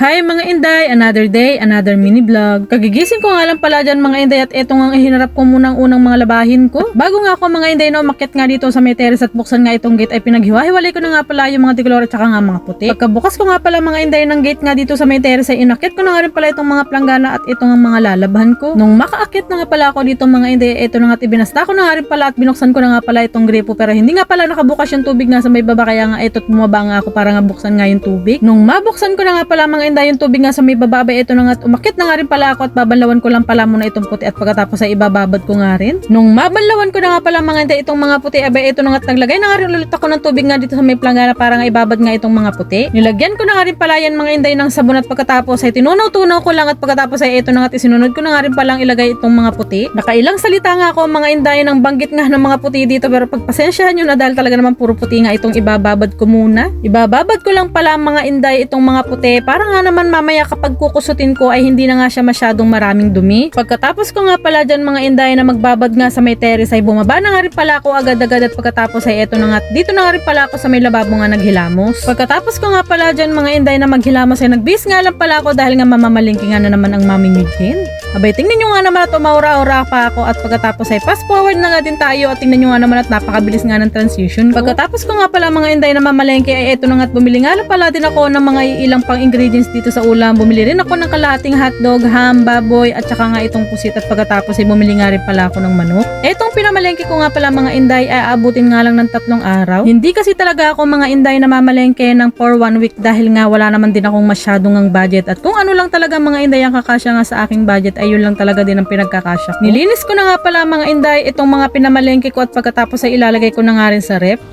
Hi mga Inday, another day, another mini vlog. Kagigising ko nga lang pala dyan mga Inday at eto nga ihinarap ko munang unang mga labahin ko. Bago nga ako mga Inday na umakyat nga dito sa may terrace at buksan nga itong gate ay pinaghiwa-hiwalay ko na nga pala yung mga tiklor at saka nga mga puti. Pagkabukas ko nga pala mga Inday ng gate nga dito sa may terrace ay inakyat ko na nga rin pala itong mga planggana at itong nga mga lalabahan ko. Nung makaakyat na nga pala ako dito mga Inday, eto na nga at ibinasta ko na nga rin pala at binuksan ko na nga pala itong gripo pero hindi nga pala nakabukas yung tubig nga sa may baba kaya nga eto't bumaba nga ako para nga buksan nga yung tubig. Nung mabuksan ko na nga pala mga Inday yung tubig nga sa may baba, ito na nga at umakyat na nga rin pala ako at babanlawan ko lang pala muna itong puti at pagkatapos ay ibababad ko nga rin. Nung mabanlawan ko na nga pala mga Inday itong mga puti, ito na nga at naglagay na nga rin ulit ako ng tubig nga dito sa may planggana para nga ibabad nga itong mga puti. Nilagyan ko na nga rin pala yan mga Inday ng sabon at pagkatapos ay tinunaw-tunaw ko lang at pagkatapos ay ito na nga at isinunod ko na nga rin palang ilagay itong mga puti. Nakailang salita nga ako mga Inday ng banggit nga ng mga puti dito pero pagpasensyahan nyo na dahil talaga naman puro puti nga itong ibababad ko muna. Ibababad ko lang pala mga Inday itong mga puti para nga naman mamaya kapag kukusutin ko ay hindi na nga siya masyadong maraming dumi. Pagkatapos ko nga pala dyan mga Inday na magbabad nga sa may terrace ay bumaba na nga rin pala ako agad-agad at pagkatapos ay eto na nga dito na nga rin pala ako sa may lababo nga naghilamos. Pagkatapos ko nga pala dyan mga Inday na maghilamos ay nagbihis nga lang pala ako dahil nga mamamalingki nga na naman ang mami Eugene. Abay tingnan nyo nga naman at umaura-ura pa ako at pagkatapos ay fast forward na nga din tayo at tingnan nyo nga naman at napakabilis nga ng transition ko. Pagkatapos ko nga pala mga Inday na mamalengke ay eto na nga at bumili nga lang pala din ako ng mga ilang pang ingredients dito sa ulam. Bumili rin ako ng kalahating hotdog, ham, baboy at saka nga itong pusit at pagkatapos ay bumili nga rin pala ako ng manok. Etong pinamalengke ko nga pala mga Inday ay aabutin nga lang ng 3 araw. Hindi kasi talaga ako mga Inday na mamalengke ng for 1 week dahil nga wala naman din akong masyadong ang budget at kung ano lang talaga mga Inday ang kakasya nga sa aking budget ay yun lang talaga din ang pinagkakasya ko. Nilinis ko na nga pala mga Inday itong mga pinamalengke ko at pagkatapos ay ilalagay ko na nga rin sa ref.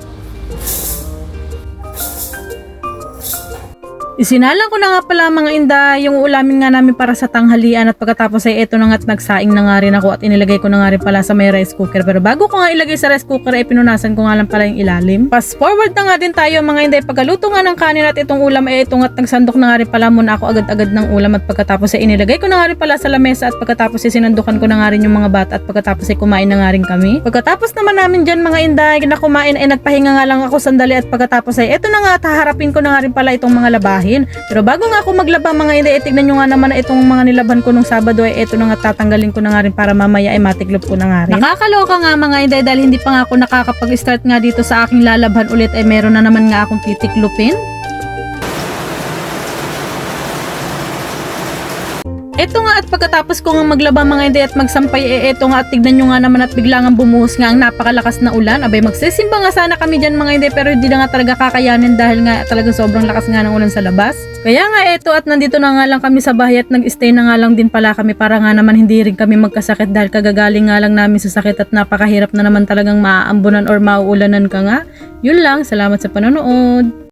Isinalang ko na nga pala mga Inday yung ulamin nga namin para sa tanghalian at pagkatapos ay eto na nga at nagsaing na nga rin ako at inilagay ko na nga rin pala sa may rice cooker. Pero bago ko nga ilagay sa rice cooker ay pinunasan ko nga lang pala yung ilalim. Fast forward na nga din tayo mga Inday. Pagkaluto nga ng kanin at itong ulam ay ito nga at nagsandok na nga rin pala muna ako agad-agad ng ulam at pagkatapos ay inilagay ko na nga rin pala sa lamesa at pagkatapos ay sinandukan ko na nga rin yung mga bata at pagkatapos ay kumain na nga rin kami. Pagkatapos naman namin dyan mga Inday na kumain ay nagpahinga nga lang ako sandali at pagkatapos ay eto na nga at haharapin ko na nga rin pala itong mga labahin. Pero bago nga ako maglaba mga Inday, tignan nyo nga naman na itong mga nilaban ko nung Sabado ay eto na nga tatanggalin ko na nga rin para mamaya ay matiklop ko na nga rin. Nakakaloka nga mga Inday dahil hindi pa nga ako nakakapag-start nga dito sa aking lalabhan ulit ay meron na naman nga akong titiklopin. Eto nga at pagkatapos ko nga maglaba mga Inday at magsampay eto nga at tignan nyo nga naman at bigla nga bumuhos nga ang napakalakas na ulan. Abay magsisimba nga sana kami dyan mga Inday pero hindi na nga talaga kakayanin dahil nga talagang sobrang lakas nga ng ulan sa labas. Kaya nga eto at nandito na nga lang kami sa bahay at nag-stay na nga lang din pala kami para nga naman hindi rin kami magkasakit dahil kagagaling nga lang namin sa sakit at napakahirap na naman talagang maaambunan or mauulanan ka nga. Yun lang, salamat sa panonood.